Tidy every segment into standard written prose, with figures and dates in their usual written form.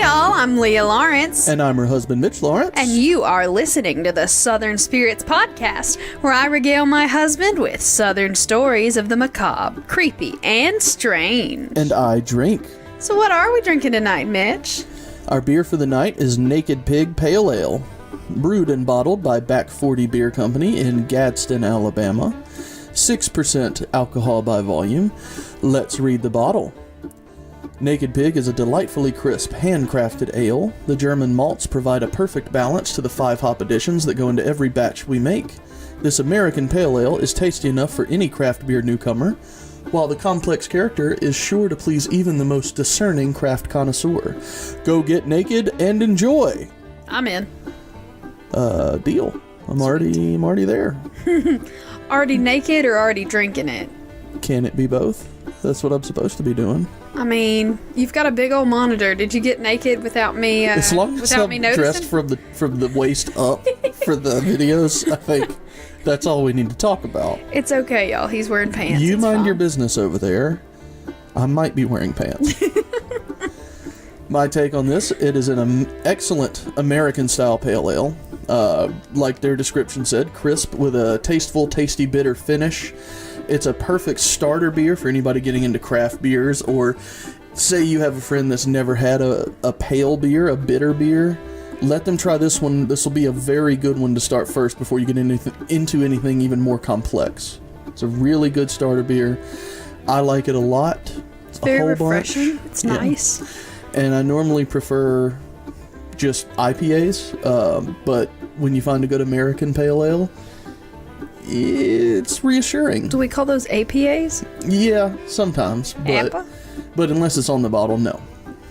y'all. I'm Leah Lawrence. And I'm her husband, Mitch Lawrence. And you are listening to the Southern Spirits Podcast, where I regale my husband with Southern stories of the macabre, creepy, and strange. And I drink. So what are we drinking tonight, Mitch? Our beer for the night is Naked Pig Pale Ale, brewed and bottled by Back 40 Beer Company in Gadsden, Alabama. 6% alcohol by volume. Let's read the bottle. Naked Pig is a delightfully crisp, handcrafted ale. The German malts provide a perfect balance to the 5 hop additions that go into every batch we make. This American pale ale is tasty enough for any craft beer newcomer, while the complex character is sure to please even the most discerning craft connoisseur. Go get naked and enjoy. I'm in. Deal. I'm already there. Already naked or already drinking it? Can it be both? That's what I'm supposed to be doing. I mean, you've got a big old monitor. Did you get naked without me? As long as I'm dressed from the waist up for the videos, I think that's all we need to talk about. It's okay, y'all. He's wearing pants. You it's mind fine. your business over there. I might be wearing pants. My take on this: it is an excellent American-style pale ale. Like their description said, crisp with a tasteful, tasty, bitter finish. It's a perfect starter beer for anybody getting into craft beers, or say you have a friend that's never had a pale beer, a bitter beer. Let them try this one. This will be a very good one to start first before you get into anything even more complex. It's a really good starter beer. I like it a lot. It's very refreshing. Bunch. It's nice. And I normally prefer just IPAs, but when you find a good American pale ale, it's reassuring. Do we call those APAs? Yeah, sometimes. But unless it's on the bottle, no.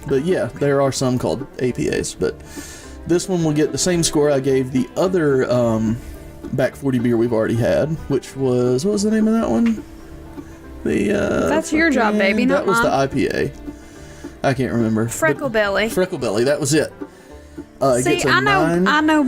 But yeah, there are some called APAs. But this one will get the same score I gave the other Back 40 beer we've already had, which was, what was the name of that one? That's your job, baby, not mine. That was mine. the IPA. I can't remember. Freckle Belly. Freckle Belly, that was it. See, I know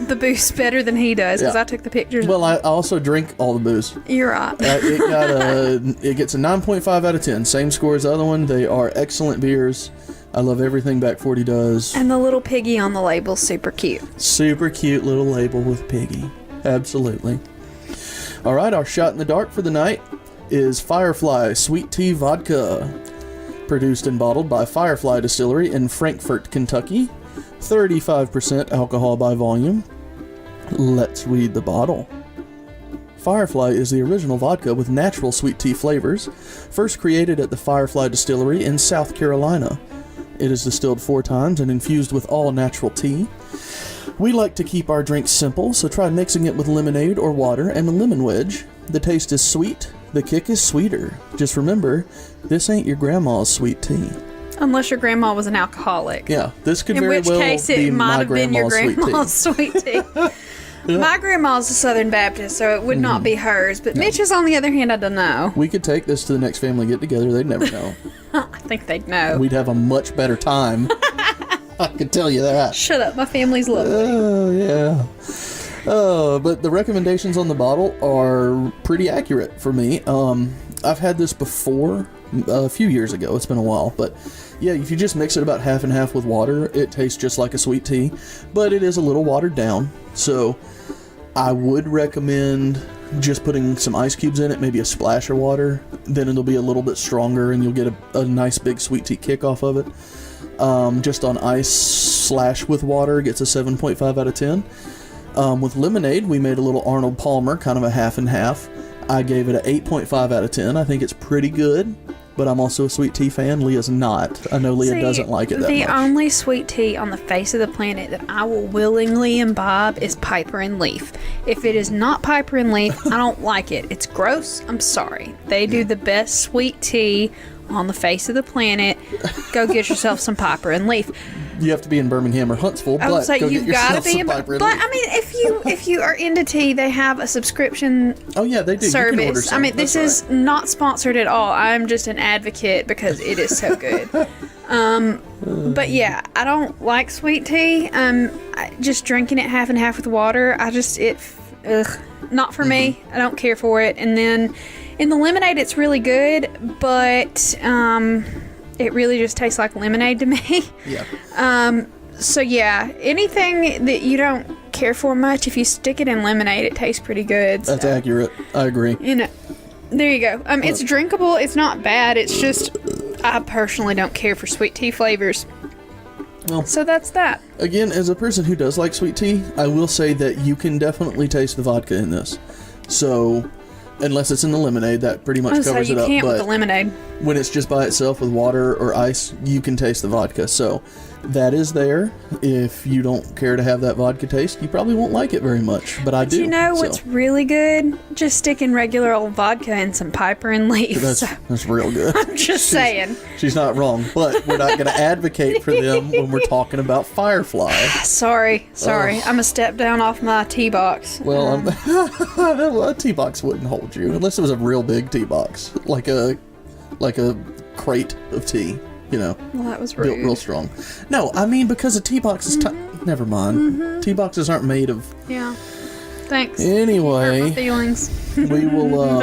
the booze better than he does because I took the pictures. Well, I also drink all the booze. You're right. It gets a 9.5 out of 10. Same score as the other one. They are excellent beers. I love everything Back 40 does. And the little piggy on the label's super cute. Super cute little label with piggy. Absolutely. All right, our shot in the dark for the night is Firefly Sweet Tea Vodka. Produced and bottled by Firefly Distillery in Frankfort, Kentucky. 35% alcohol by volume. Let's read the bottle. Firefly is the original vodka with natural sweet tea flavors, first created at the Firefly Distillery in South Carolina. It is distilled 4 times and infused with all natural tea. We like to keep our drinks simple, so try mixing it with lemonade or water and a lemon wedge. The taste is sweet, the kick is sweeter. Just remember, this ain't your grandma's sweet tea. Unless your grandma was an alcoholic. Yeah, this could in very which well case it be might my have been your grandma's sweet tea. Yeah. My grandma's a Southern Baptist, so it would not be hers. But Mitch's, on the other hand, I don't know. We could take this to the next family get-together. They'd never know. I think they'd know. We'd have a much better time. I can tell you that. Shut up. My family's lovely. Oh, yeah. But the recommendations on the bottle are pretty accurate for me. I've had this before, a few years ago. It's been a while. But yeah, if you just mix it about half and half with water, it tastes just like a sweet tea. But it is a little watered down. So I would recommend just putting some ice cubes in it, maybe a splash of water. Then it'll be a little bit stronger and you'll get a nice big sweet tea kick off of it. Just on ice / with water gets a 7.5 out of 10. With lemonade, we made a little Arnold Palmer, kind of a half and half. I gave it an 8.5 out of 10. I think it's pretty good, but I'm also a sweet tea fan. Leah's not. I know Leah doesn't like it that much. The only sweet tea on the face of the planet that I will willingly imbibe is Piper and Leaf. If it is not Piper and Leaf, I don't like it. It's gross. I'm sorry. They do the best sweet tea on the face of the planet. Go get yourself some Piper and Leaf. You have to be in Birmingham or Huntsville, but go get yourself some Piper and Leaf. But I mean, if you are into tea, they have a subction. Oh yeah, they do. Service. You can order some. I mean, this is not sponsored at all. I'm just an advocate because it is so good. But yeah, I don't like sweet tea. Just drinking it half and half with water. Not for me. I don't care for it. And then in the lemonade, it's really good, but it really just tastes like lemonade to me. Yeah. So yeah, anything that you don't care for much, if you stick it in lemonade, it tastes pretty good. That's accurate. I agree. You know, there you go. It's drinkable. It's not bad. It's just, I personally don't care for sweet tea flavors. Well, so that's that. Again, as a person who does like sweet tea, I will say that you can definitely taste the vodka in this. So, unless it's in the lemonade, that pretty much covers it up. You can't but with the lemonade. when it's just by itself with water or ice, you can taste the vodka. So that is there. If you don't care to have that vodka taste, you probably won't like it very much. But I do. You know what's really good? Just sticking regular old vodka and some Piper and Leaf. That's real good. I'm just saying. She's not wrong, but we're not going to advocate for them when we're talking about Firefly. Sorry. I'm a step down off my tea box. Well, well, a tea box wouldn't hold you unless it was a real big tea box, like a crate of tea. You know, well, that was rude. Built real strong. No, I mean because a tea box is never mind. Tea boxes aren't made of. Yeah. Thanks. Anyway, hurt my feelings. We will.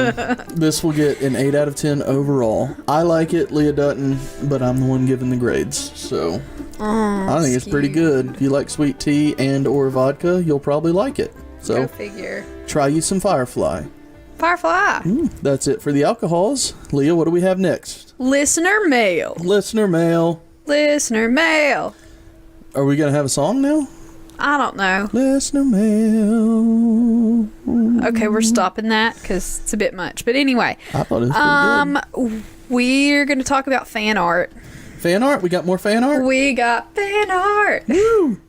This will get an 8 out of 10 overall. I like it. Leah doesn't, but I'm the one giving the grades. So I think it's pretty good. If you like sweet tea and or vodka, you'll probably like it. So go figure. Try you some Firefly. Firefly. That's it for the alcohols. Leah, what do we have next? Listener mail. Listener mail. Listener mail. Are we going to have a song now? I don't know. Listener mail. Okay, we're stopping that because it's a bit much. But anyway. I thought it was pretty good. We're going to talk about fan art. Fan art? We got more fan art? We got fan art. Woo!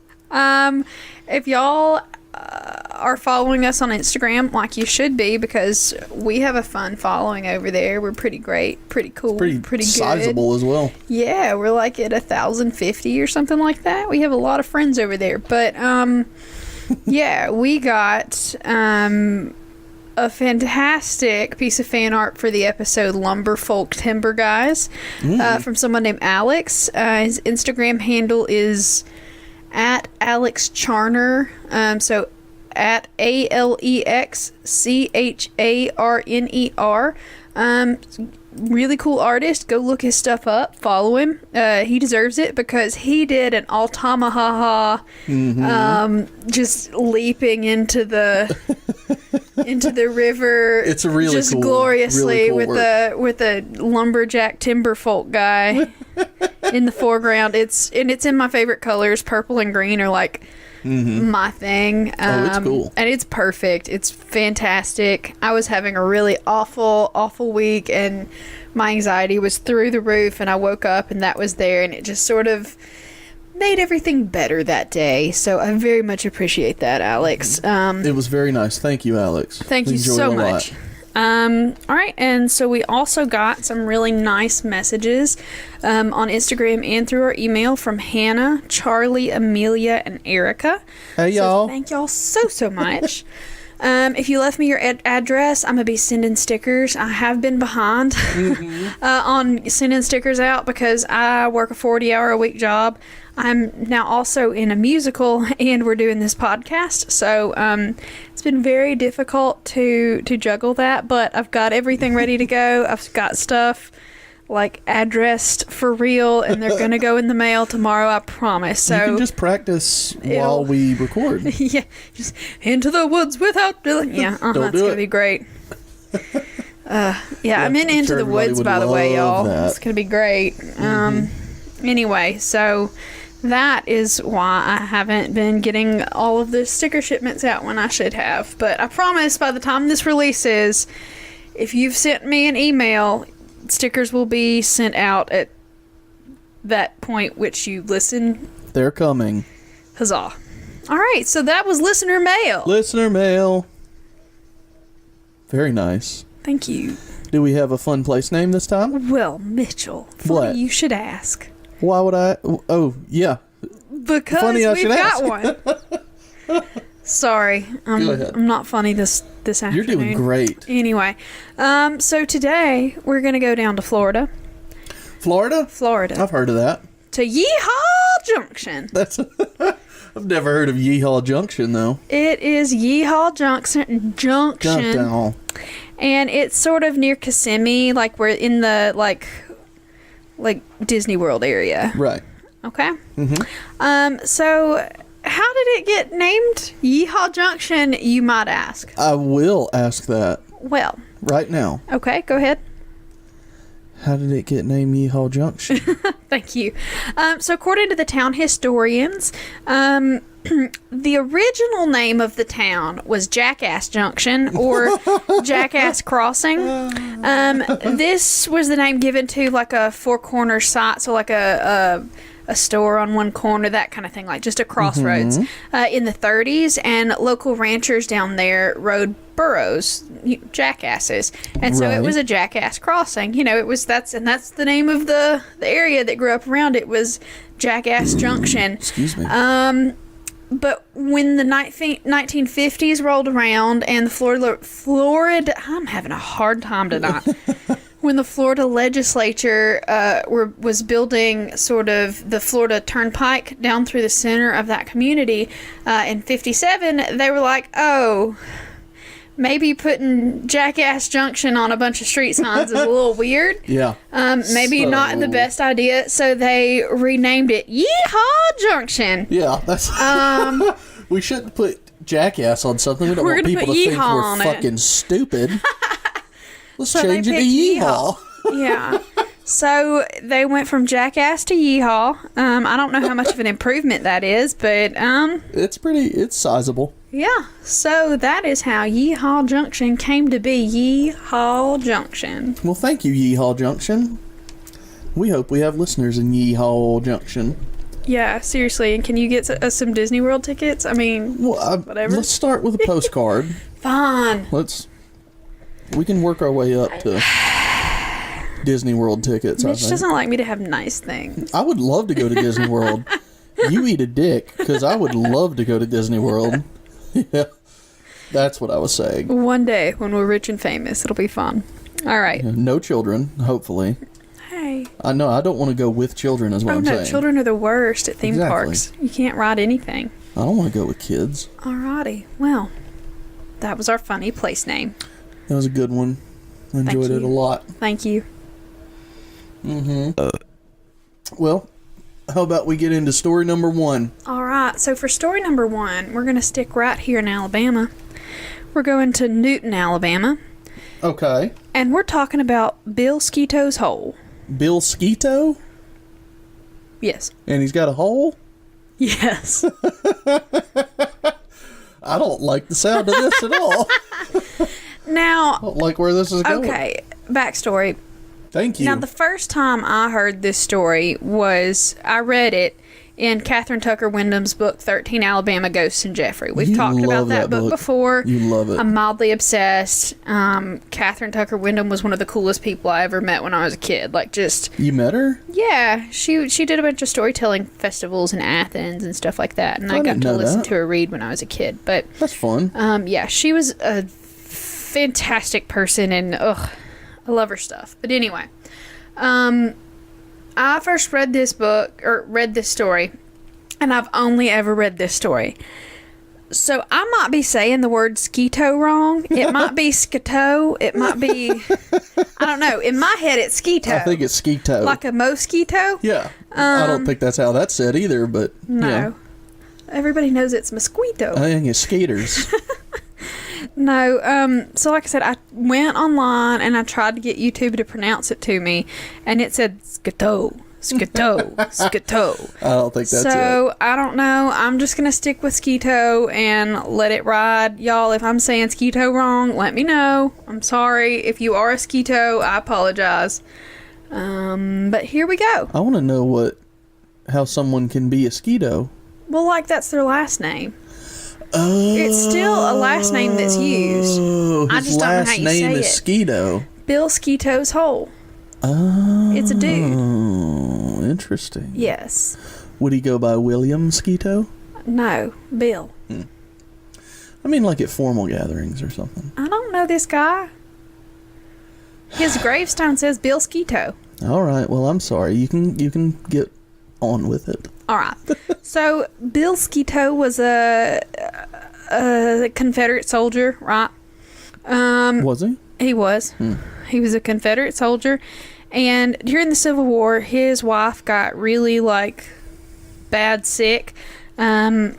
If y'all are following us on Instagram, like you should be, because we have a fun following over there. We're pretty great, pretty cool, pretty good, sizable as well. Yeah, we're like at 1,050 or something like that. We have a lot of friends over there, but yeah, we got a fantastic piece of fan art for the episode Lumber Folk Timber Guys from someone named Alex. His Instagram handle is at Alex Charner, so at AlexCharner. Really cool artist. Go look his stuff up. Follow him. He deserves it because he did an Altamaha, just leaping into the river. It's a really just cool, gloriously really cool with a lumberjack timber folk guy in the foreground. It's in my favorite colors. Purple and green are like my thing. It's cool. And it's perfect. It's fantastic. I was having a really awful week, and my anxiety was through the roof, and I woke up and that was there, and it just sort of made everything better that day. So I very much appreciate that, Alex. It was very nice. Thank you, Alex. Thank you so much. All right, and so we also got some really nice messages on Instagram and through our email from Hannah, Charlie, Amelia, and Erica. Hey, y'all. Thank y'all so much. If you left me your address, I'm going to be sending stickers. I have been behind on sending stickers out because I work a 40-hour-a-week job. I'm now also in a musical, and we're doing this podcast. So it's been very difficult to juggle that, but I've got everything ready to go. I've got stuff like addressed for real, and they're going to go in the mail tomorrow, I promise. So you can just practice while we record. Yeah, just into the woods without... Yeah, Don't that's do going to it. be great. Yeah, I'm in I'm Into sure the Woods, everybody by would the way, love y'all. that. It's going to be great. Anyway, so that is why I haven't been getting all of the sticker shipments out when I should have. But I promise by the time this releases, if you've sent me an email, stickers will be sent out at that point which you listen. They're coming. Huzzah. All right, so that was listener mail. Listener mail. Very nice. Thank you. Do we have a fun place name this time? Well, Mitchell, funny What? you should ask. Why would I? Oh, yeah. Because Funny I we've should got ask. one. Sorry, Go ahead. I'm not funny this afternoon. You're doing great. Anyway, so today we're gonna go down to Florida. Florida? Florida. I've heard of that. To Yeehaw Junction. That's. I've never heard of Yeehaw Junction though. It is Yeehaw Junction. Junction. And it's sort of near Kissimmee, like we're in the like Disney World area. Right. Okay. So how did it get named Yeehaw Junction, you might ask? I will ask that Well. right now. Okay, go ahead. How did it get named Yeehaw Junction? Thank you. So according to the town historians, the original name of the town was Jackass Junction or Jackass Crossing. This was the name given to like a four-corner site, so like a store on one corner, that kind of thing, like just a crossroads. In the 30s, and local ranchers down there rode burros, jackasses, and so it was a jackass crossing. You know, it was that's the name of the area that grew up around it was Jackass Junction. Excuse me. But when the 1950s rolled around and the Florida, I'm having a hard time tonight. When the Florida legislature was building sort of the Florida Turnpike down through the center of that community in 57, they were like, oh, maybe putting Jackass Junction on a bunch of street signs is a little weird. Yeah. Maybe not the best idea, so they renamed it Yeehaw Junction. Yeah, that's... we shouldn't put Jackass on something. We don't We're want gonna people put to think Yeehaw we're on it. fucking stupid. Let's So change they it to picked Yeehaw. Yeah. So they went from Jackass to Yeehaw. I don't know how much of an improvement that is, but It's sizable. yeah. So that is how Yeehaw Junction came to be Yeehaw Junction. Well, thank you, Yeehaw Junction. We hope we have listeners in Yeehaw Junction. Yeah, seriously. And can you get us some Disney World tickets? I mean, whatever. Let's start with a postcard. Fine. We can work our way up to Disney World tickets, I Mitch think. doesn't like me to have nice things. I would love to go to Disney World. You eat a dick, because I would love to go to Disney World. Yeah, that's what I was saying. One day, when we're rich and famous, it'll be fun. All right. No children, hopefully. Hey. I know, I don't want to go with children, is what I'm saying. Children are the worst at theme Exactly. parks. You can't ride anything. I don't want to go with kids. Alrighty. Well, that was our funny place name. That was a good one. I enjoyed it a lot. Thank you. Well, how about we get into story number 1? All right. So for story number 1, we're going to stick right here in Alabama. We're going to Newton, Alabama. Okay. And we're talking about Bill Skeeto's hole. Bill Skeeto? Yes. And he's got a hole? Yes. I don't like the sound of this at all. Now, I don't like where this is going. okay, backstory. Thank you. Now, the first time I heard this story was I read it in Catherine Tucker Wyndham's book, 13 Alabama Ghosts and Jeffrey. We've talked about love that book before. You love it. I'm mildly obsessed. Catherine Tucker Wyndham was one of the coolest people I ever met when I was a kid. Like, just... You met her? Yeah. She did a bunch of storytelling festivals in Athens and stuff like that. And I got didn't to know listen that. to her read when I was a kid. But, That's fun. yeah, she was a fantastic person, and, I love her stuff. But anyway... I first read this book, or read this story, and I've only ever read this story. So I might be saying the word skeeto wrong. It might be skeeto. It might be, I don't know. In my head, it's skeeto. I think it's skeeto. Like a mosquito? Yeah. I don't think that's how that's said either, but... No. Yeah. Everybody knows it's mosquito. I think it's skaters. No, so like I said, I went online and I tried to get YouTube to pronounce it to me, and it said skeeto, skeeto, skeeto. I don't think that's it. So, I don't know. I'm just going to stick with skeeto and let it ride. Y'all, if I'm saying skeeto wrong, let me know. I'm sorry. If you are a skeeto, I apologize. But here we go. I want to know how someone can be a skeeto. Well, like, that's their last name. Oh, It's still a last name that's used. I his just don't know how last you name say is it. Skeeto. Bill Skeeto's hole. Oh, It's a dude. Interesting. Yes. Would he go by William Skeeto? No, Bill. I mean, like at formal gatherings or something. I don't know this guy. His gravestone says Bill Skeeto. All right. Well, I'm sorry. You can get on with it. All right. So Bill Skeeto was a Confederate soldier, right? Was he? He was. He was a Confederate soldier, And during the Civil War, his wife got really, like, bad sick. And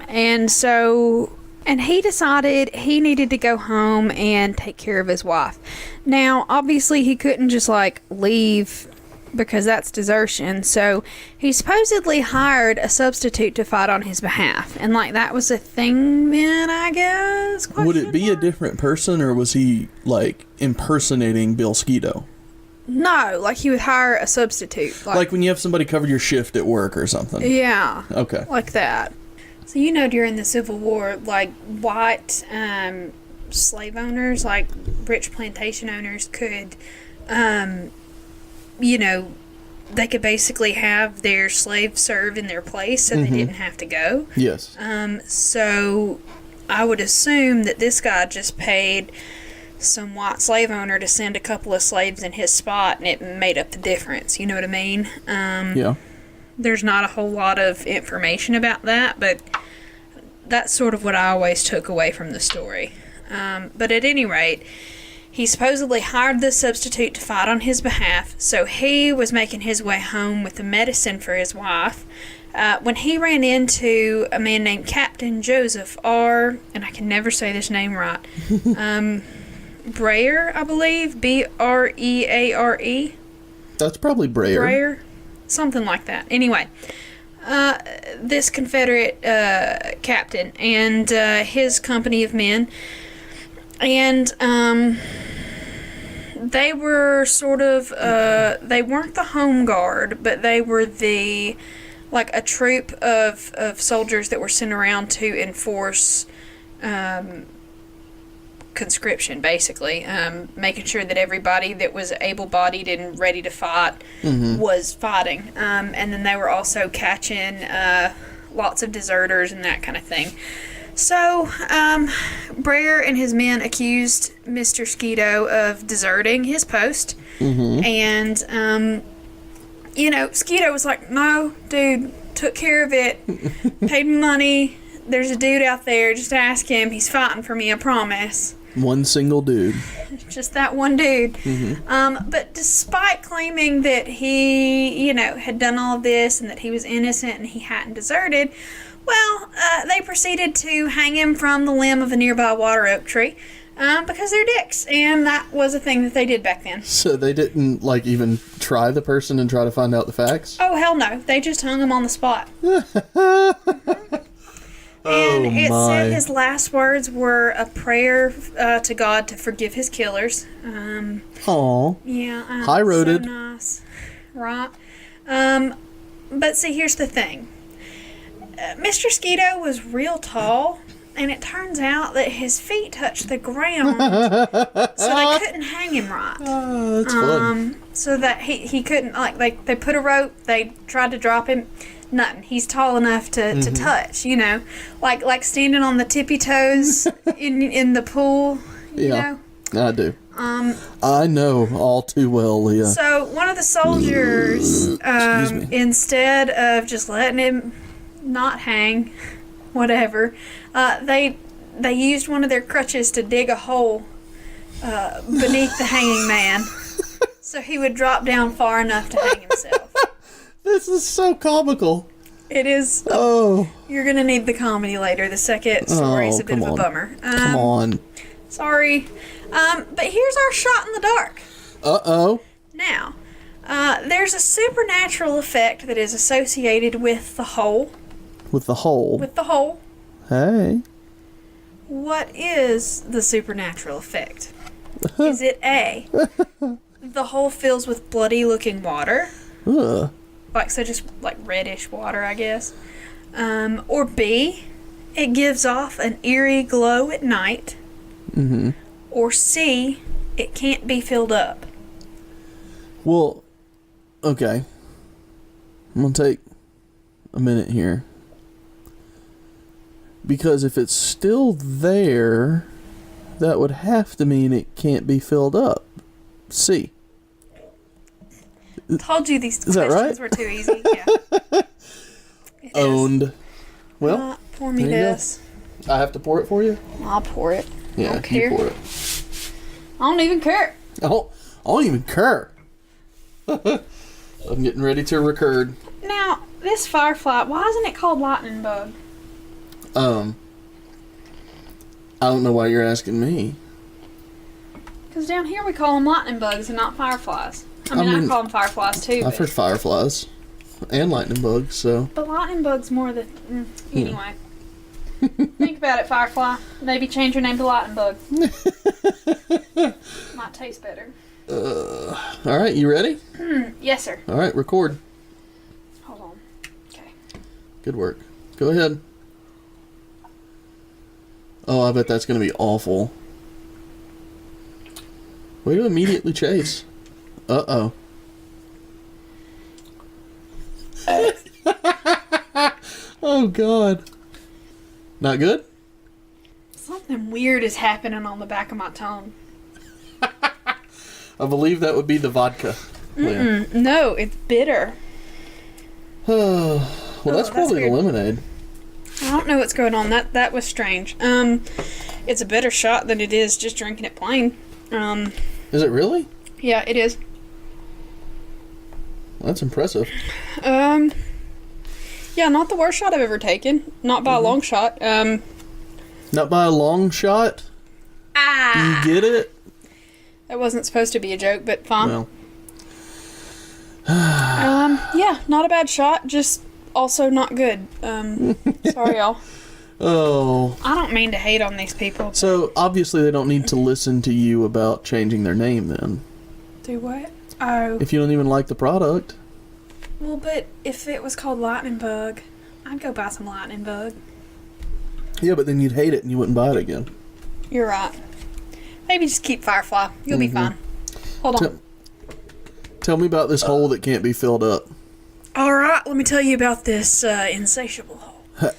he decided he needed to go home and take care of his wife. Now, obviously, he couldn't just, like, leave because that's desertion. So he supposedly hired a substitute to fight on his behalf. And, like, that was a thing then, I guess? Would it be a different person, or was he, like, impersonating Bill Skeeto? No, like, he would hire a substitute. Like when you have somebody cover your shift at work or something? Yeah. Okay. Like that. So, during the Civil War, like, white slave owners, like, rich plantation owners could, they could basically have their slaves serve in their place so they didn't have to go. Yes. So I would assume that this guy just paid some white slave owner to send a couple of slaves in his spot, and it made up the difference. You know what I mean? Yeah. There's not a whole lot of information about that, but that's sort of what I always took away from the story. But at any rate, he supposedly hired this substitute to fight on his behalf, so he was making his way home with the medicine for his wife when he ran into a man named Captain Joseph R., and I can never say this name right, Breyer, I believe, Breare. That's probably Breyer. Breyer? Something like that. Anyway, this Confederate captain and his company of men, and they were sort of, they weren't the home guard, but they were like a troop of soldiers that were sent around to enforce conscription, basically, making sure that everybody that was able-bodied and ready to fight was fighting. And then they were also catching lots of deserters and that kind of thing. So, Breyer and his men accused Mr. Skeeto of deserting his post. And, Skeeto was like, no, dude, took care of it, paid me money. There's a dude out there, just ask him. He's fighting for me, I promise. One single dude. Just that one dude. But despite claiming that he, had done all of this and that he was innocent and he hadn't deserted, well, they proceeded to hang him from the limb of a nearby water oak tree because they're dicks, and that was a thing that they did back then. So they didn't, even try the person and try to find out the facts? Oh, hell no. They just hung him on the spot. And it said his last words were a prayer to God to forgive his killers. Aww. Yeah. High-roaded. So nice. Right. But see, here's the thing. Mr. Skeeto was real tall, and it turns out that his feet touched the ground, so they couldn't hang him right. Oh, that's fun. So that he couldn't, they put a rope, they tried to drop him. Nothing. He's tall enough to touch, like standing on the tippy toes in the pool, you know? I do. I know all too well, Leah. So one of the soldiers, instead of just letting him not hang, whatever, they used one of their crutches to dig a hole beneath the hanging man, so he would drop down far enough to hang himself. This is so comical. It is. You're going to need the comedy later. The second story is a bit of a bummer. Come on. Sorry. But here's our shot in the dark. Uh-oh. Now, there's a supernatural effect that is associated with the hole. With the hole? With the hole. Hey. What is the supernatural effect? Is it A, the hole fills with bloody-looking water? Ugh. Just reddish water, I guess. Or B, it gives off an eerie glow at night. Or C, it can't be filled up. Well, okay. I'm going to take a minute here. Because if it's still there, that would have to mean it can't be filled up. C. Told you these questions right? were too easy. Yeah. Owned. Well, pour me this. I have to pour it for you? I'll pour it. Yeah, I don't care. You pour it. I don't even care. I don't even care. I'm getting ready to record. Now, this Firefly, why isn't it called lightning bug? I don't know why you're asking me. Because down here we call them lightning bugs and not fireflies. I mean, I call them fireflies too. I've heard fireflies and lightning bugs, so. But lightning bug's more the... anyway. Think about it, Firefly. Maybe change your name to lightning bug. Might taste better. Alright, you ready? Yes, sir. Alright, record. Hold on. Okay. Good work. Go ahead. Oh, I bet that's going to be awful. Way to immediately chase. Uh-oh. Oh, God. Not good? Something weird is happening on the back of my tongue. I believe that would be the vodka. Yeah. No, it's bitter. Well, that's probably the weird. lemonade. I don't know what's going on. That was strange. It's a better shot than it is just drinking it plain. Is it really? Yeah, it is. That's impressive. Yeah, not the worst shot I've ever taken. Not by a long shot. Not by a long shot? You get it? That wasn't supposed to be a joke, but fine. Well. Yeah, not a bad shot, just also not good. Sorry, y'all. Oh. I don't mean to hate on these people. So, obviously they don't need to listen to you about changing their name then. Do what? Oh. If you don't even like the product. Well, but if it was called Lightning Bug, I'd go buy some Lightning Bug. Yeah, but then you'd hate it and you wouldn't buy it again. You're right. Maybe just keep Firefly. You'll be fine. Hold on. Tell me about this hole that can't be filled up. All right, let me tell you about this insatiable hole.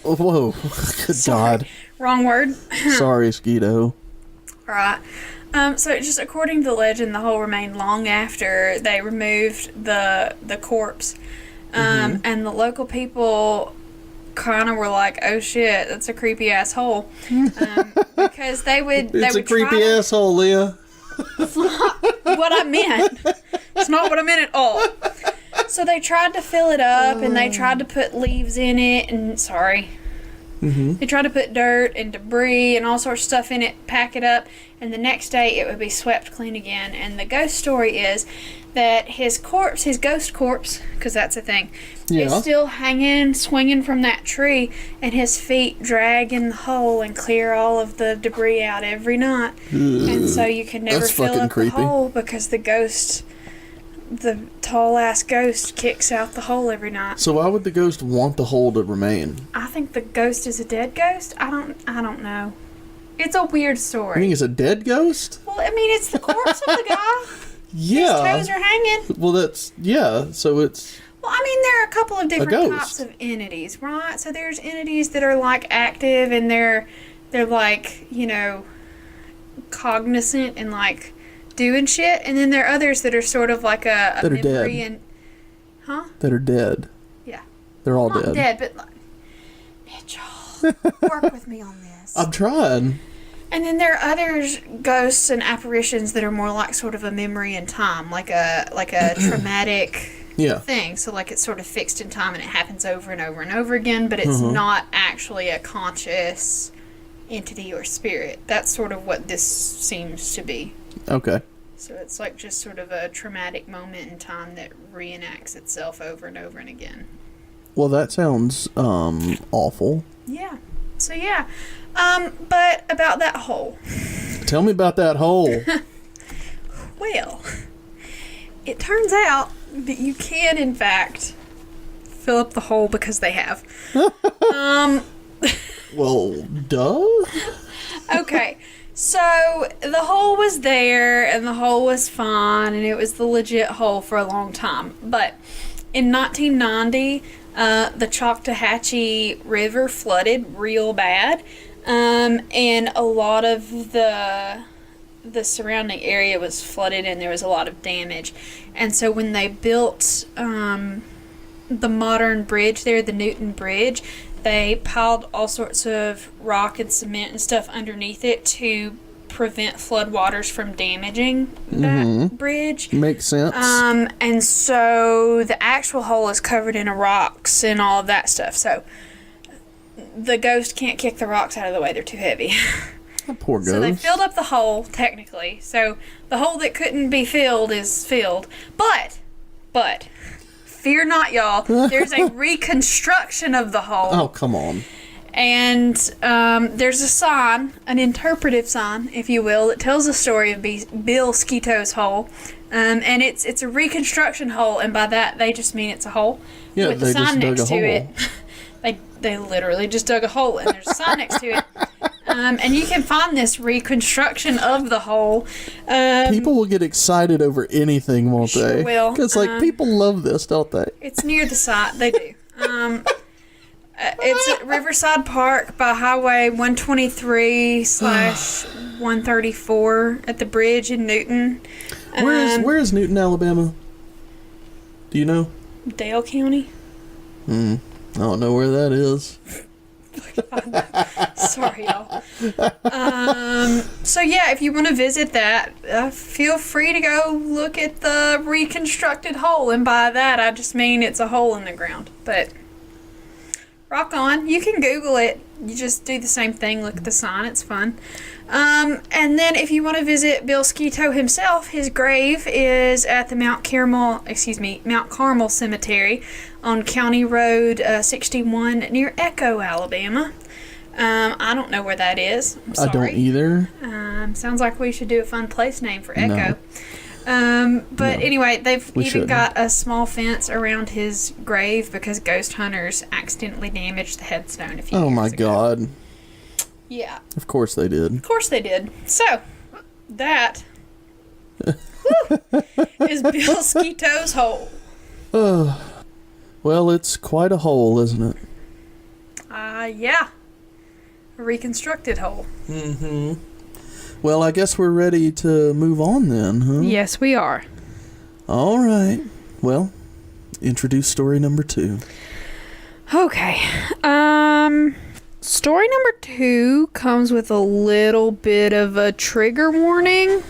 Whoa. Good God. Wrong word. Sorry, Skeeto. All right. So just according to the legend, the hole remained long after they removed the corpse. And the local people kind of were like, oh shit, that's a creepy ass hole. Because they would It's a creepy asshole, Leah. It's not what I meant. It's not what I meant at all. So they tried to fill it up and they tried to put leaves in it and they tried to put dirt and debris and all sorts of stuff in it, pack it up, and the next day it would be swept clean again. And the ghost story is that his ghost corpse, because that's a thing, is still hanging, swinging from that tree, and his feet drag in the hole and clear all of the debris out every night. And so you can never fill up the hole because the tall ass ghost kicks out the hole every night. So why would the ghost want the hole to remain? I think the ghost is a dead ghost. I don't know. It's a weird story. You think it's a dead ghost? Well, I mean, it's the corpse of the guy. Yeah. His toes are hanging. Well, so it's... Well, I mean, there are a couple of different types of entities, right? So there's entities that are, like, active and they're like, you know, cognizant and, like, doing shit. And then there are others that are sort of like a that are memory dead. and... Huh? That are dead. Yeah. They're all Not dead. dead, but... Like, Mitchell, work with me on this. I'm trying. And then there are others, ghosts and apparitions that are more like sort of a memory in time, like a traumatic thing. So like it's sort of fixed in time and it happens over and over and over again, but it's not actually a conscious entity or spirit. That's sort of what this seems to be. Okay. So it's like just sort of a traumatic moment in time that reenacts itself over and over and again. Well, that sounds awful. Yeah. So yeah. But about that hole. Tell me about that hole. Well, it turns out that you can, in fact, fill up the hole because they have. Well, duh. Okay, so the hole was there, and the hole was fine, and it was the legit hole for a long time. But in 1990, the Choctawhatchee River flooded real bad. And a lot of the surrounding area was flooded and there was a lot of damage. And so when they built the modern bridge there, the Newton Bridge, they piled all sorts of rock and cement and stuff underneath it to prevent floodwaters from damaging that bridge. Makes sense. And so the actual hole is covered in rocks and all of that stuff. So the ghost can't kick the rocks out of the way. They're too heavy. Poor ghost. So they filled up the hole, technically. So the hole that couldn't be filled is filled. But, fear not, y'all. There's a reconstruction of the hole. Oh, come on. And there's a sign, an interpretive sign, if you will, that tells the story of Bill Skeeto's hole. And it's a reconstruction hole, and by that they just mean it's a hole. Yeah, with the they sign just dug next a to hole. it. They literally just dug a hole, and there's a sign next to it. And you can find this reconstruction of the hole. People will get excited over anything, won't Sure they? will. Because, people love this, don't they? It's near the site. They do. It's at Riverside Park by Highway 123/134 at the bridge in Newton. Where is Newton, Alabama? Do you know? Dale County. I don't know where that is. Sorry, y'all. So yeah, if you want to visit that, feel free to go look at the reconstructed hole. And by that, I just mean it's a hole in the ground. But rock on. You can Google it. You just do the same thing. Look at the sign. It's fun. And then if you want to visit Bill Skeeto himself, his grave is at the Mount Carmel Cemetery on County Road 61 near Echo, Alabama. I don't know where that is. I'm sorry. I don't either. Sounds like we should do a fun place name for Echo. No. Anyway, they've even got a small fence around his grave because ghost hunters accidentally damaged the headstone a few years ago. Oh my God. Yeah. Of course they did. Of course they did. So, that is Bill Skeeto's hole. Well, it's quite a hole, isn't it? Yeah. A reconstructed hole. Mm-hmm. Well, I guess we're ready to move on then, huh? Yes, we are. All right. Well, introduce story number 2. Okay. Story number 2 comes with a little bit of a trigger warning.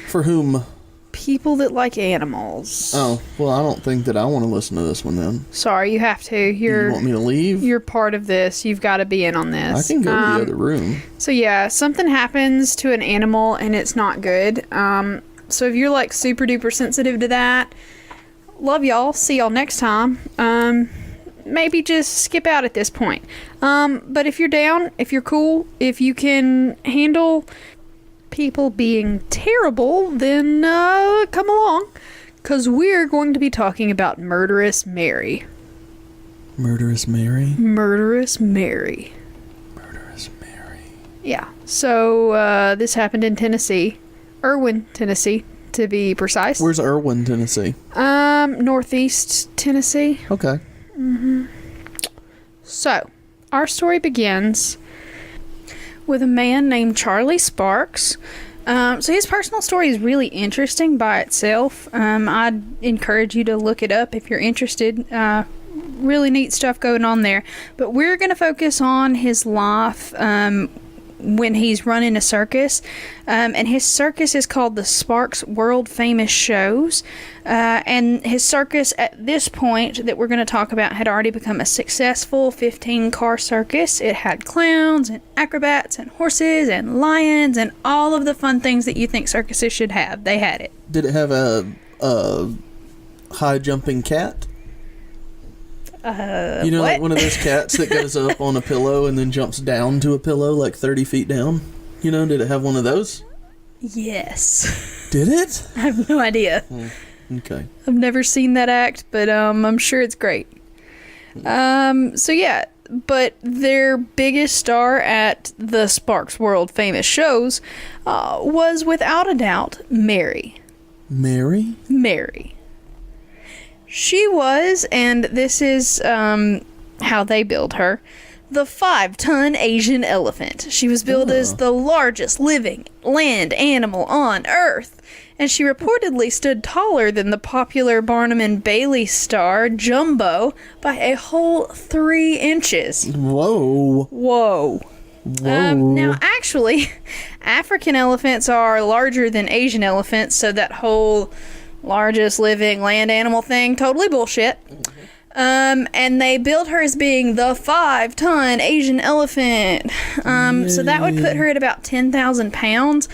For whom? People that like animals. Oh, well, I don't think that I want to listen to this one then. Sorry, you have to. You want me to leave? You're part of this. You've got to be in on this. I can go to the other room. So yeah, something happens to an animal and it's not good. So if you're like super duper sensitive to that, love y'all. See y'all next time. Maybe just skip out at this point. But if you're down, if you're cool, if you can handle people being terrible, then come along, because we're going to be talking about Murderous Mary. Murderous Mary? Murderous Mary. Murderous Mary. Yeah. So this happened in Tennessee. Irwin, Tennessee, to be precise. Where's Irwin, Tennessee? Northeast Tennessee. Okay. Mm-hmm. So, our story begins with a man named Charlie Sparks. So his personal story is really interesting by itself. I'd encourage you to look it up if you're interested. Really neat stuff going on there. But we're going to focus on his life when he's running a circus. And his circus is called the Sparks World Famous Shows. And his circus at this point that we're going to talk about had already become a successful 15-car circus. It had clowns and acrobats and horses and lions and all of the fun things that you think circuses should have. They had it. Did it have a high-jumping cat? You know, what? like one of those cats that goes up on a pillow and then jumps down to a pillow like 30 feet down? You know, did it have one of those? Yes. Did it? I have no idea. Okay. I've never seen that act, but I'm sure it's great. So yeah, but their biggest star at the Sparks World Famous Shows was without a doubt Mary. Mary? Mary. She was, and this is how they billed her, the 5-ton Asian elephant. She was billed as the largest living land animal on Earth, and she reportedly stood taller than the popular Barnum and Bailey star Jumbo by a whole 3 inches. Whoa. Whoa. Now, actually, African elephants are larger than Asian elephants, so that whole largest living land animal thing, totally bullshit. And they billed her as being the 5-ton Asian elephant. So that would put her at about 10,000 pounds.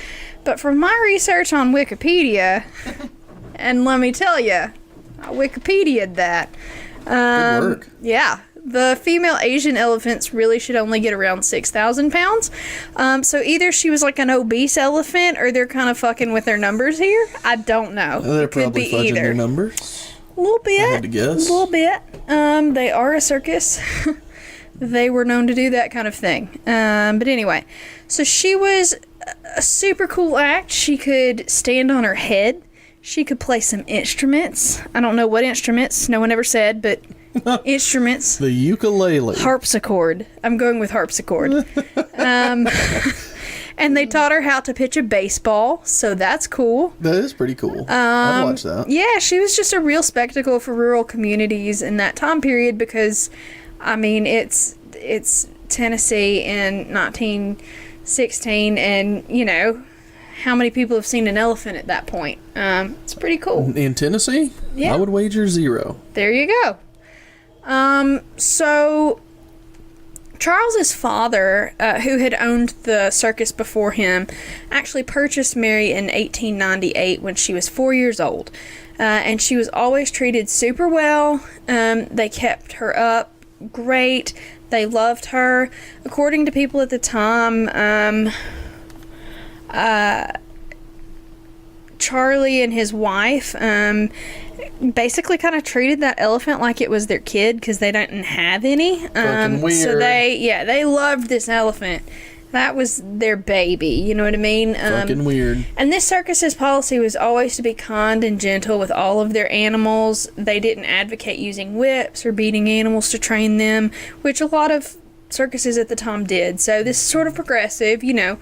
But from my research on Wikipedia, and let me tell you, I Wikipedia'd that. Good work. Yeah. The female Asian elephants really should only get around 6,000 pounds. So either she was like an obese elephant or they're kind of fucking with their numbers here. I don't know. They're It could probably be fudging either. their numbers. A little bit. I had to guess. A little bit. They are a circus. They were known to do that kind of thing. But anyway, so she was a super cool act. She could stand on her head. She could play some instruments. I don't know what instruments. No one ever said, but instruments. The ukulele. Harpsichord. I'm going with harpsichord. And they taught her how to pitch a baseball, so that's cool. That is pretty cool. I'd watch that. Yeah, she was just a real spectacle for rural communities in that time period because, I mean, it's Tennessee in 1916, and, you know, how many people have seen an elephant at that point? It's pretty cool. In Tennessee? Yeah. I would wager 0. There you go. So Charles's father, who had owned the circus before him, actually purchased Mary in 1898 when she was 4 years old. And she was always treated super well. They kept her up great. They loved her. According to people at the time, Charlie and his wife basically kind of treated that elephant like it was their kid because they didn't have any. Fucking weird. So they loved this elephant. That was their baby, you know what I mean? Fucking weird. And this circus's policy was always to be kind and gentle with all of their animals. They didn't advocate using whips or beating animals to train them, which a lot of circuses at the time did. So this is sort of progressive, you know.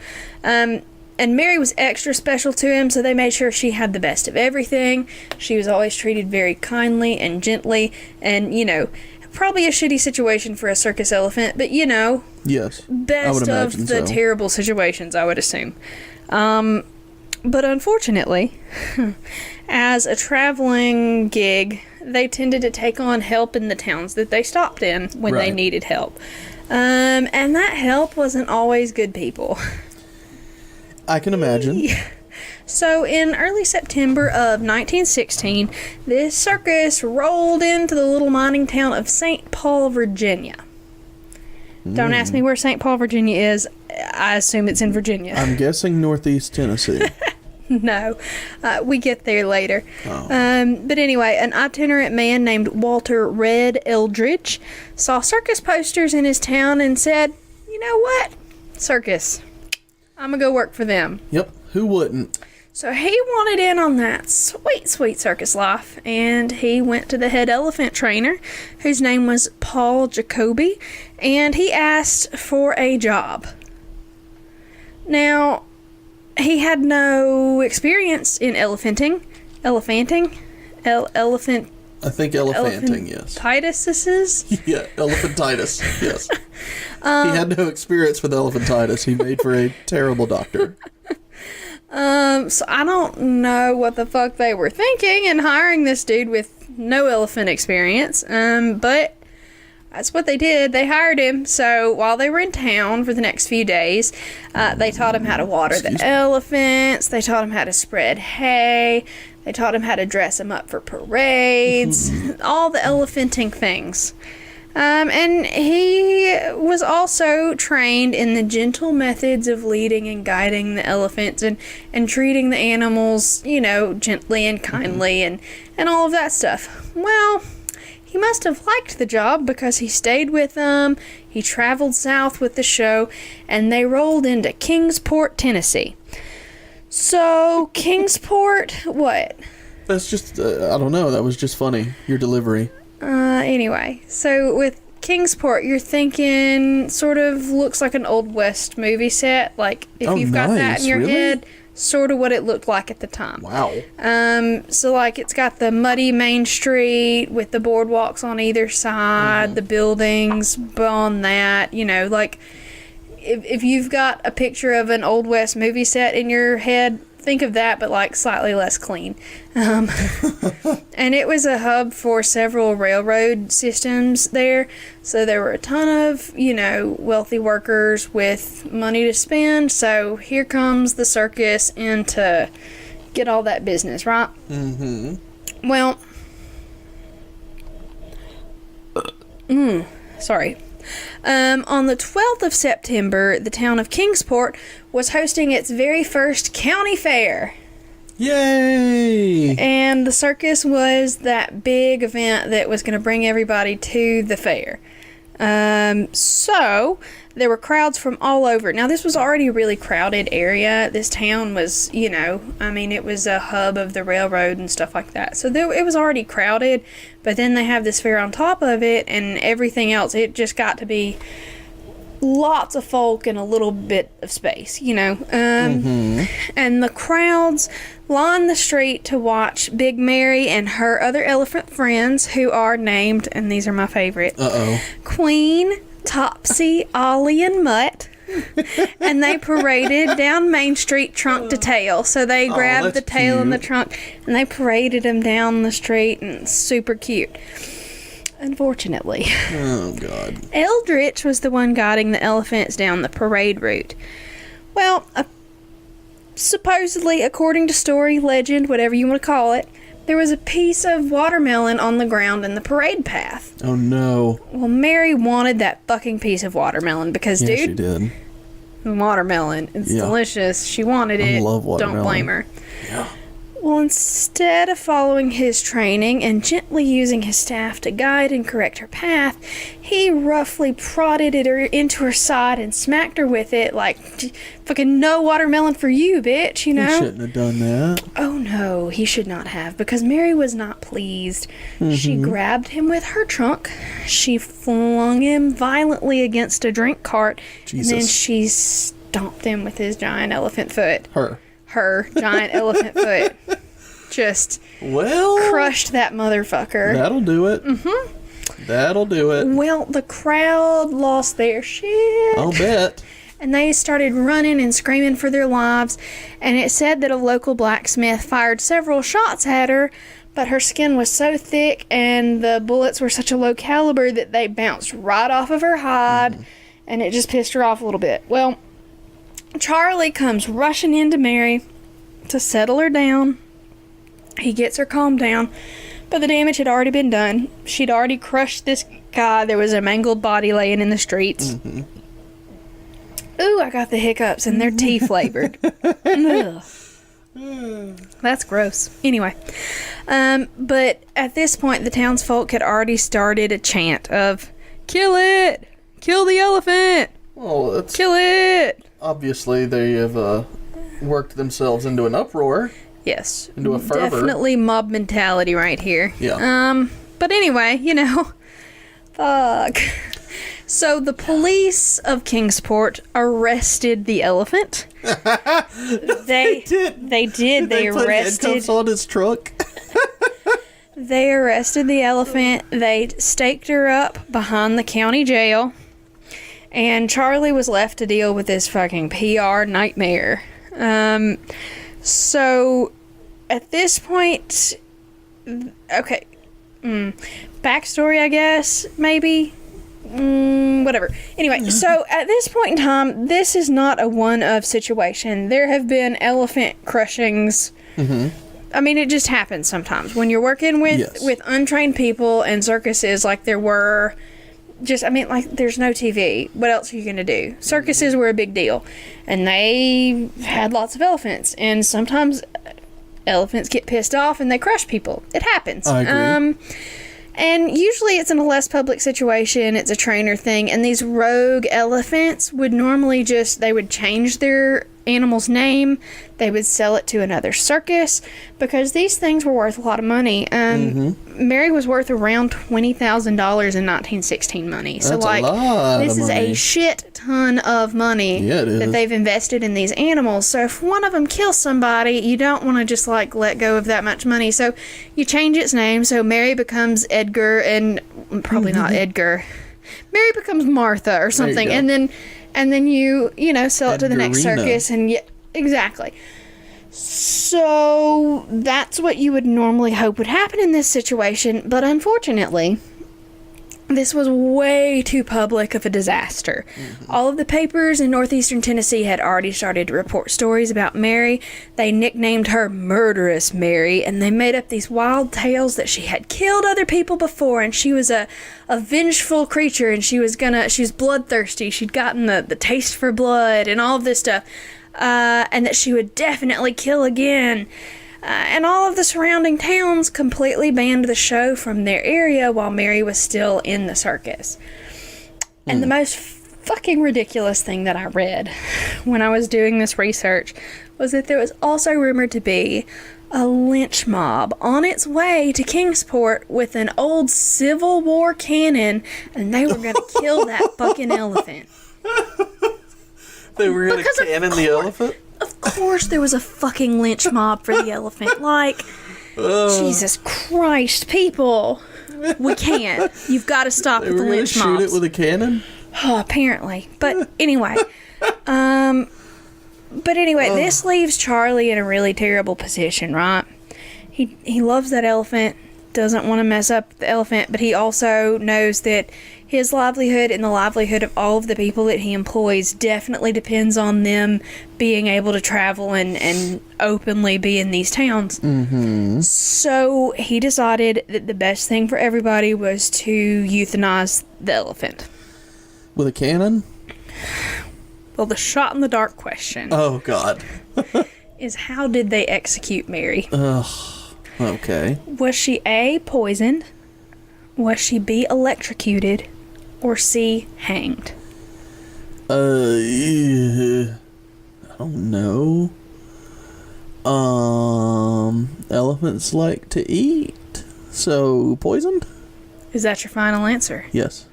And Mary was extra special to him, so they made sure she had the best of everything. She was always treated very kindly and gently, and, you know, probably a shitty situation for a circus elephant, but, you know, Yes. best of the terrible situations, I would assume. But unfortunately, as a traveling gig, they tended to take on help in the towns that they stopped in when they needed help. And that help wasn't always good people. I can imagine. So in early September of 1916, this circus rolled into the little mining town of St. Paul, Virginia. Don't ask me where St. Paul, Virginia is. I assume it's in Virginia. I'm guessing northeast Tennessee. No, we get there later. Oh. But anyway, an itinerant man named Walter Red Eldridge saw circus posters in his town and said, you know what? Circus. I'm going to go work for them. Yep, who wouldn't? So he wanted in on that sweet, sweet circus life, and he went to the head elephant trainer, whose name was Paul Jacoby, and he asked for a job. Now, he had no experience in elephanting. Elephant. I think elephanting, yes. Elephantitis. Yeah, elephantitis, yes. He had no experience with elephantitis. He made for a terrible doctor. So I don't know what the fuck they were thinking in hiring this dude with no elephant experience. But that's what they did. They hired him. So while they were in town for the next few days, they taught him how to water the elephants. They taught him how to spread hay. They taught him how to dress them up for parades. All the elephanting things. And he was also trained in the gentle methods of leading and guiding the elephants and treating the animals, you know, gently and kindly and all of that stuff. Well, he must have liked the job because he stayed with them. He traveled south with the show, and they rolled into Kingsport, Tennessee. So, Kingsport, what? That's just, I don't know, that was just funny, your delivery. Anyway, so with Kingsport, you're thinking sort of looks like an Old West movie set. Like, if you've got that in your head, sort of what it looked like at the time. Wow. So, like, it's got the muddy main street with the boardwalks on either side, the buildings on that, you know, like, if you've got a picture of an Old West movie set in your head, think of that, but like slightly less clean. And it was a hub for several railroad systems there. So there were a ton of, wealthy workers with money to spend. So here comes the circus in to get all that business, right? Mm-hmm. Well, sorry. On the 12th of September, the town of Kingsport was hosting its very first county fair. Yay! And the circus was that big event that was going to bring everybody to the fair. So there were crowds from all over. Now, this was already a really crowded area. This town was, it was a hub of the railroad and stuff like that. So it was already crowded, but then they have this fair on top of it and everything else. It just got to be lots of folk and a little bit of space, And the crowds lined the street to watch Big Mary and her other elephant friends, who are named, and these are my favorite, Queen, Topsy, Ollie, and Mutt. And they paraded down Main Street trunk to tail. So they grabbed the tail and the trunk and they paraded them down the street, and it's super cute. Unfortunately. Oh, God. Eldritch was the one guiding the elephants down the parade route. Well, supposedly, according to story, legend, whatever you want to call it, there was a piece of watermelon on the ground in the parade path. Oh, no. Well, Mary wanted that fucking piece of watermelon because, she did. Watermelon. It's delicious. She wanted it. I love watermelon. Don't blame her. Yeah. Well, instead of following his training and gently using his staff to guide and correct her path, he roughly prodded it into her side and smacked her with it like, fucking no watermelon for you, bitch, He shouldn't have done that. Oh, no, he should not have, because Mary was not pleased. She grabbed him with her trunk. She flung him violently against a drink cart. Jesus. And then she stomped him with his giant elephant foot. Her giant elephant foot. Just crushed that motherfucker. That'll do it. That'll do it. Well, the crowd lost their shit. I'll bet. And they started running and screaming for their lives. And it said that a local blacksmith fired several shots at her, but her skin was so thick and the bullets were such a low caliber that they bounced right off of her hide, and it just pissed her off a little bit. Well, Charlie comes rushing into Mary to settle her down. He gets her calmed down, but the damage had already been done. She'd already crushed this guy. There was a mangled body laying in the streets. Ooh, I got the hiccups, and they're tea flavored. Ugh. That's gross. Anyway, but at this point, the townsfolk had already started a chant of, "Kill it! Kill the elephant! Well, Kill it!" Obviously, they have worked themselves into an uproar. Yes. Into a fervor. Definitely mob mentality right here. Yeah. But anyway, fuck. So the police of Kingsport arrested the elephant. They did. They put arrested. handcuffs on his truck. They arrested the elephant. They staked her up behind the county jail. And Charlie was left to deal with this fucking PR nightmare. So, at this point, okay, backstory, I guess, maybe, whatever. Anyway, so at this point in time, this is not a one-of situation. There have been elephant crushings. I mean, it just happens sometimes when you're working with untrained people and circuses like there were. There's no TV. What else are you going to do? Circuses were a big deal. And they had lots of elephants. And sometimes elephants get pissed off and they crush people. It happens. I agree. And usually it's in a less public situation. It's a trainer thing. And these rogue elephants would normally they would change their animal's name. They would sell it to another circus because these things were worth a lot of money. Mary was worth around $20,000 in 1916 money. So, That's a lot this of is money. a shit ton of money that they've invested in these animals. So, if one of them kills somebody, you don't want to just let go of that much money. So, you change its name. So, Mary becomes Edgar, and probably not Edgar. Mary becomes Martha or something, go. and then you sell it to the next Edgarina. circus, and exactly. So that's what you would normally hope would happen in this situation, but unfortunately, this was way too public of a disaster. All of the papers in northeastern Tennessee had already started to report stories about Mary. They nicknamed her Murderous Mary, and they made up these wild tales that she had killed other people before, and she was a vengeful creature, and she was bloodthirsty. She'd gotten the taste for blood and all of this stuff, and that she would definitely kill again. And all of the surrounding towns completely banned the show from their area while Mary was still in the circus. And the most fucking ridiculous thing that I read when I was doing this research was that there was also rumored to be a lynch mob on its way to Kingsport with an old Civil War cannon, and they were going to kill that fucking elephant. They were going to cannon the elephant? Of course there was a fucking lynch mob for the elephant. Like, Jesus Christ, people. We can't. You've got to stop with the lynch mobs. Shoot it with a cannon? Oh, apparently. But anyway. This leaves Charlie in a really terrible position, right? He loves that elephant, doesn't want to mess up the elephant, but he also knows that his livelihood and the livelihood of all of the people that he employs definitely depends on them being able to travel and openly be in these towns. Mm-hmm. So he decided that the best thing for everybody was to euthanize the elephant. With a cannon? Well, the shot in the dark question. Oh, God. is how did they execute Mary? Ugh. Okay. Was she A, poisoned? Was she B, electrocuted? Or C, hanged? I don't know. Elephants like to eat. So, poisoned? Is that your final answer? Yes.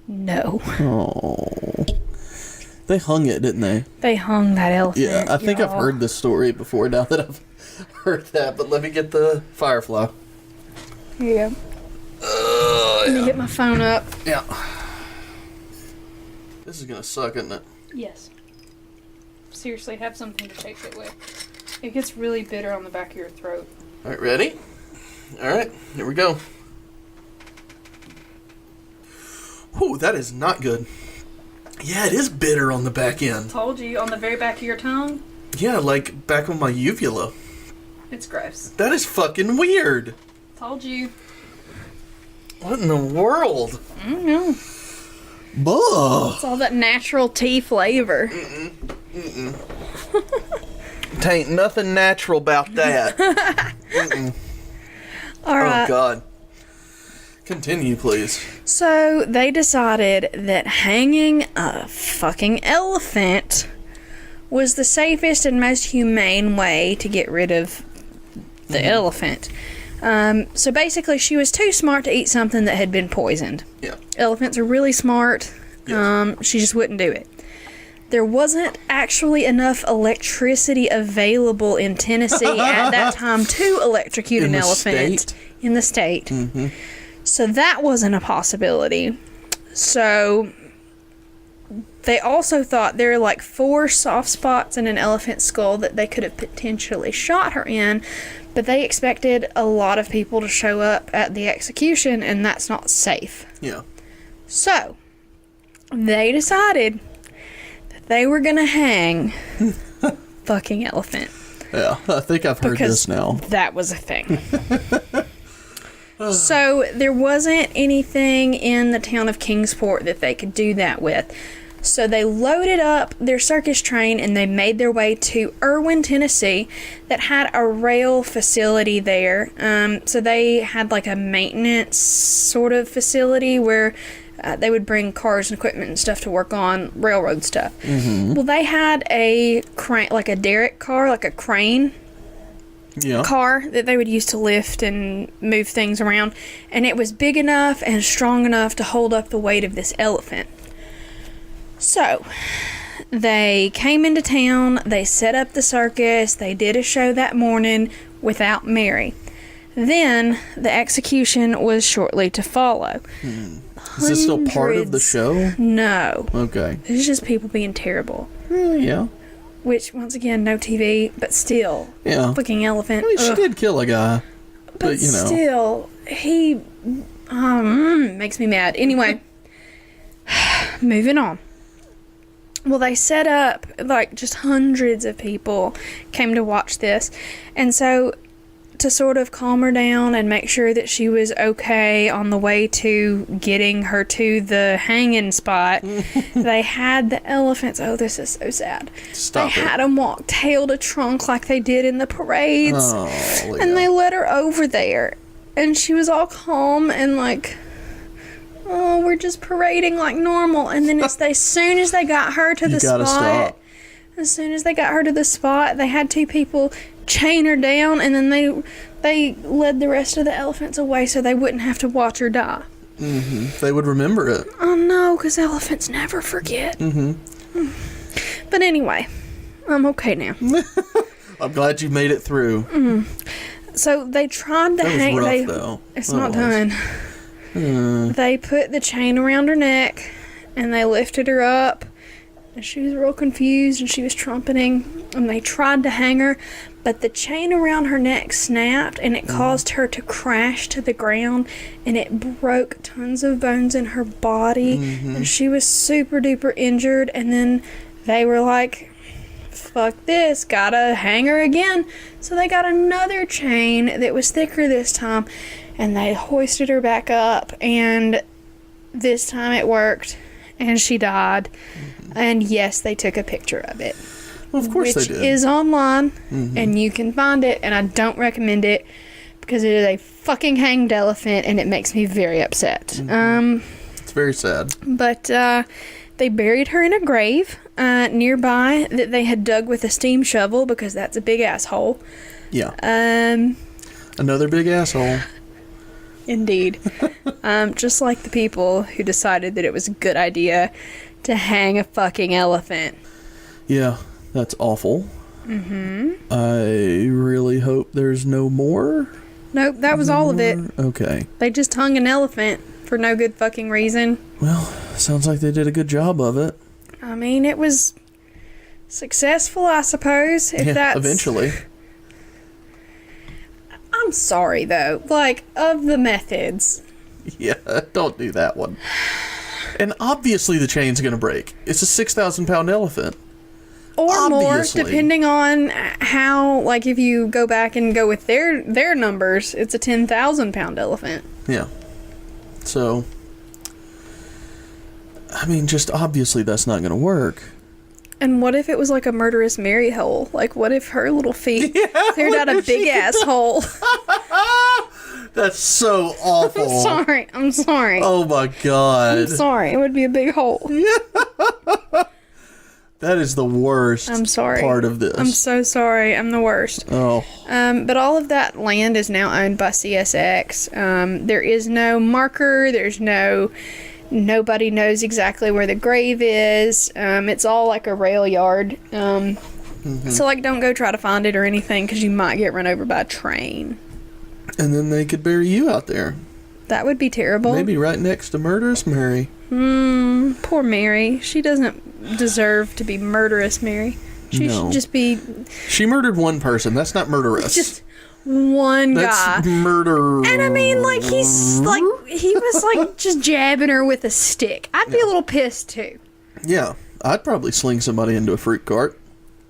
No. Oh. They hung it, didn't they? They hung that elephant. Yeah, I think I've heard this story before now that I've heard that, but let me get the Firefly. Here you go. Let me get my phone up. Yeah. This is gonna suck, isn't it? Yes. Seriously, have something to taste it with. It gets really bitter on the back of your throat. Alright, ready? Alright, here we go. Whew, that is not good. Yeah, it is bitter on the back end. Told you, on the very back of your tongue? Yeah, like back on my uvula. It's gross. That is fucking weird. Told you. What in the world? I don't know. Buh. It's all that natural tea flavor. Tain't nothing natural about that. All right. Oh, God. Continue, please. So, they decided that hanging a fucking elephant was the safest and most humane way to get rid of the elephant. So basically, she was too smart to eat something that had been poisoned. Yeah. Elephants are really smart. Yes. She just wouldn't do it. There wasn't actually enough electricity available in Tennessee at that time to electrocute an elephant in the state. Mm-hmm. So that wasn't a possibility. So they also thought there were like 4 soft spots in an elephant's skull that they could have potentially shot her in, but they expected a lot of people to show up at the execution, and that's not safe. Yeah. So they decided that they were going to hang fucking elephant. Yeah, I think I've heard this now. That was a thing. So there wasn't anything in the town of Kingsport that they could do that with. So they loaded up their circus train and they made their way to Irwin, Tennessee, that had a rail facility there. So they had like a maintenance sort of facility where they would bring cars and equipment and stuff to work on railroad stuff. Mm-hmm. Well, they had a crane, like a derrick car, like a crane. Yeah. Car that they would use to lift and move things around, and it was big enough and strong enough to hold up the weight of this elephant. So they came into town, they set up the circus, they did a show that morning without Mary. Then the execution was shortly to follow. Is this still part of the show? No. Okay. It's just people being terrible. Yeah. Which, once again, no TV, but still. Yeah. Fucking elephant. I mean, she did kill a guy. But still, he makes me mad. Anyway, moving on. Well, they set up, like, just hundreds of people came to watch this. And so, to sort of calm her down and make sure that she was okay on the way to getting her to the hanging spot, they had the elephants. Oh, this is so sad. They had them walk tail to trunk like they did in the parades. Oh, and they let her over there. And she was all calm and like, oh, we're just parading like normal. And then as soon as they got her to the spot, as soon as they got her to the spot, they had two people chain her down, and then they led the rest of the elephants away so they wouldn't have to watch her die. Mm-hmm. They would remember it. Oh no, because elephants never forget. Mm-hmm. But anyway, I'm okay now. I'm glad you made it through. Mm-hmm. So they tried to hang. Was rough, though. It's not done. They put the chain around her neck, and they lifted her up. And she was real confused, and she was trumpeting, and they tried to hang her, but the chain around her neck snapped, and it caused her to crash to the ground, and it broke tons of bones in her body, and she was super duper injured. And then they were like, fuck this, gotta hang her again. So they got another chain that was thicker this time, and they hoisted her back up, and this time it worked, and she died. And yes, they took a picture of it. Well, of course they did. Which is online, and you can find it, and I don't recommend it because it is a fucking hanged elephant, and it makes me very upset. It's very sad. But they buried her in a grave nearby that they had dug with a steam shovel because that's a big asshole. Yeah. Another big asshole. Indeed. Just like the people who decided that it was a good idea to hang a fucking elephant. Yeah, that's awful. I really hope there's no more. Nope, that was all of it. Okay. They just hung an elephant for no good fucking reason. Well, sounds like they did a good job of it. I mean, it was successful, I suppose. If that's eventually. I'm sorry, though. Like, of the methods. Yeah, don't do that one. And obviously the chain's going to break. It's a 6,000-pound elephant. Or obviously. More, depending on how, like, if you go back and go with their numbers, it's a 10,000-pound elephant. Yeah. So, I mean, just obviously that's not going to work. And what if it was like a murderous Mary hole? Like, what if her little feet cleared out a big-ass hole? That's so awful. I'm sorry. Oh, my God. I'm sorry. It would be a big hole. That is the worst part of this. I'm so sorry. I'm the worst. Oh. But all of that land is now owned by CSX. There is no marker. Nobody knows exactly where the grave is. It's all like a rail yard. So, like, don't go try to find it or anything because you might get run over by a train. And then they could bury you out there. That would be terrible. Maybe right next to Murderous Mary. Poor Mary. She doesn't deserve to be Murderous Mary. She should just be... She murdered one person. That's not murderous. Just one guy. That's murder. And I mean, like, he was like just jabbing her with a stick. I'd be a little pissed too. Yeah. I'd probably sling somebody into a fruit cart.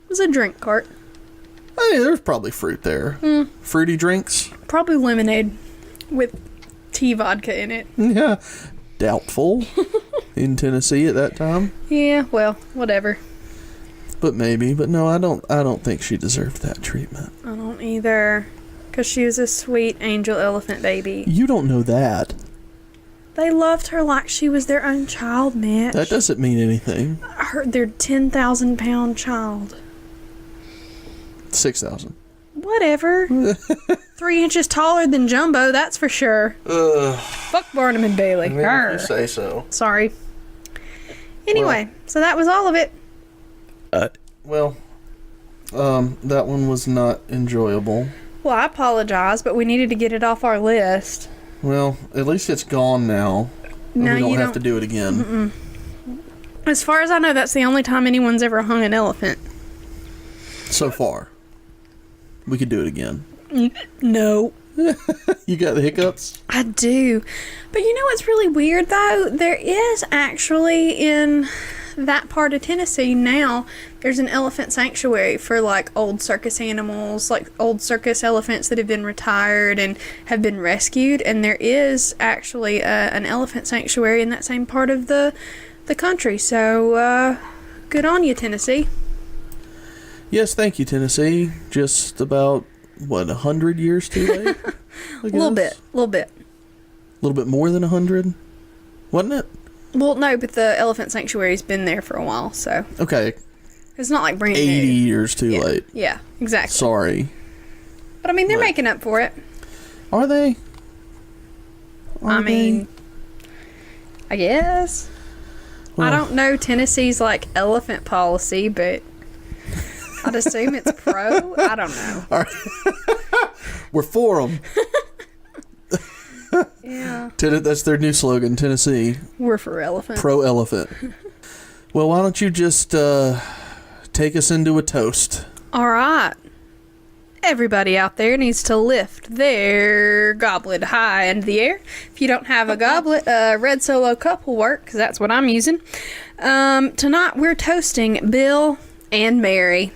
It was a drink cart. I mean, there's probably fruit there. Fruity drinks. Probably lemonade with tea vodka in it. Yeah. Doubtful. In Tennessee at that time. Yeah, well, whatever. But maybe. But no, I don't think she deserved that treatment. I don't either. Because she was a sweet angel elephant baby. You don't know that. They loved her like she was their own child, Mitch. That doesn't mean anything. Their 10,000-pound child. 6,000. Whatever. 3 inches taller than Jumbo, that's for sure. Fuck Barnum and Bailey. If you say so. Sorry. Anyway, so that was all of it. Well, that one was not enjoyable. Well, I apologize, but we needed to get it off our list. Well, at least it's gone now. No, we don't you have don't. to do it again. As far as I know, that's the only time anyone's ever hung an elephant. So far. We could do it again. No. You got the hiccups? I do. But you know what's really weird, though? There is actually in that part of Tennessee now, there's an elephant sanctuary for, like, old circus animals, like old circus elephants that have been retired and have been rescued. And there is actually an elephant sanctuary in that same part of the country. So, good on you, Tennessee. Yes, thank you, Tennessee. Just about, 100 years too late? A little bit. A little bit more than 100? Wasn't it? Well, no, but the elephant sanctuary's been there for a while, so Okay, it's not like brand 80 new. years too late. Yeah, exactly. Sorry. But I mean, they're Right. making up for it. Are they? I mean, I guess. Well, I don't know Tennessee's, like, elephant policy, but I'd assume it's pro. I don't know. we're for them. Yeah. That's their new slogan, Tennessee. We're for elephants. Pro elephant. Well, why don't you just take us into a toast? All right. Everybody out there needs to lift their goblet high into the air. If you don't have a goblet, a red Solo cup will work, because that's what I'm using. Tonight we're toasting Bill and Mary.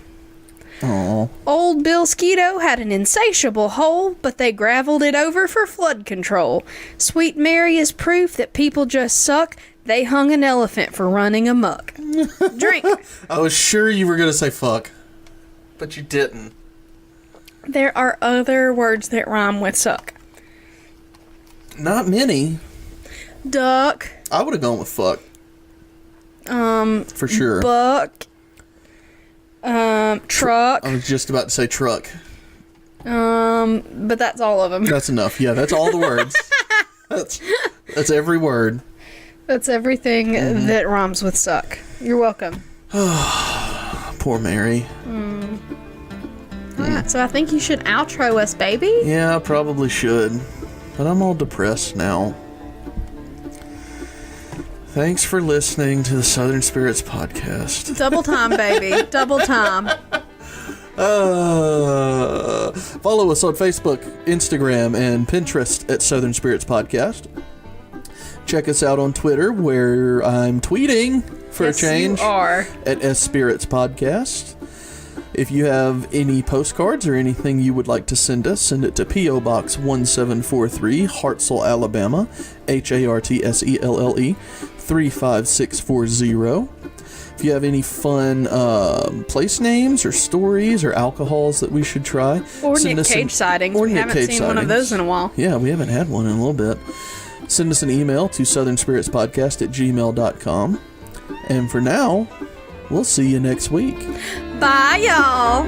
Aw. Old Bill Skeeto had an insatiable hole, but they gravelled it over for flood control. Sweet Mary is proof that people just suck. They hung an elephant for running amok. Drink. I was sure you were going to say fuck, but you didn't. There are other words that rhyme with suck. Not many. Duck. I would have gone with fuck. For sure. Buck. Truck. I was just about to say truck. But that's all of them. That's enough. Yeah, that's all the words. That's every word. That's everything that rhymes with suck. You're welcome. Poor Mary. Alright, so I think you should outro us, baby. Yeah, I probably should. But I'm all depressed now. Thanks for listening to the Southern Spirits Podcast. Double time, baby. Double time. Follow us on Facebook, Instagram, and Pinterest at Southern Spirits Podcast. Check us out on Twitter, where I'm tweeting for a change You are. at S Spirits Podcast. If you have any postcards or anything you would like to send us, send it to P.O. Box 1743, Hartselle, Alabama, Hartselle 35640. If you have any fun place names or stories or alcohols that we should try, Or send Nick us Cage sightings. or We Nick haven't Cage seen one of sightings. those in a while. Yeah, we haven't had one in a little bit. Send us an email to southernspiritspodcast@gmail.com. And for now, we'll see you next week. Bye, y'all.